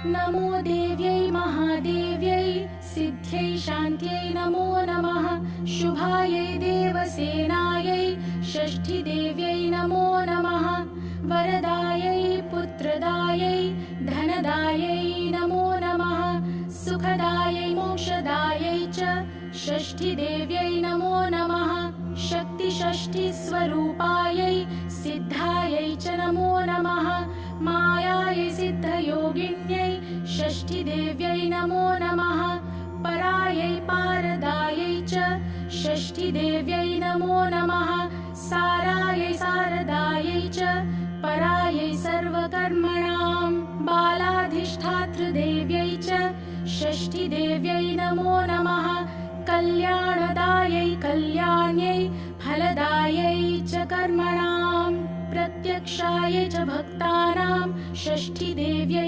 नमो देव्यै महादेव्यै सिद्ध्यै शान्त्यै नमो नमः। शुभायै देवसेनायै षष्ठीदेव्यै नमो नमः। वरदायै पुत्रदायै धनदायै नमो नमः। सुखदायै मोक्षदायै च षष्ठीदेव्यै नमो नमः। शक्तिषष्ठीस्वरूपायै सिद्धायै च नमो नमः। मायायै सिद्धयोगिन्यै षष्ठीदेव्यै नमो नमः। परायै पारदायै च षष्ठीदेव्यै नमो नमः। सारायै शारदायै च परायै सर्वकर्मणां बालाधिष्ठातृदेव्यै च षष्ठीदेव्यै नमो नमः। कल्याणदायै कल्याण्यै फलदायै च कर्मणां प्रत्यक्षायै च भक्तानां षष्ठीदेव्यै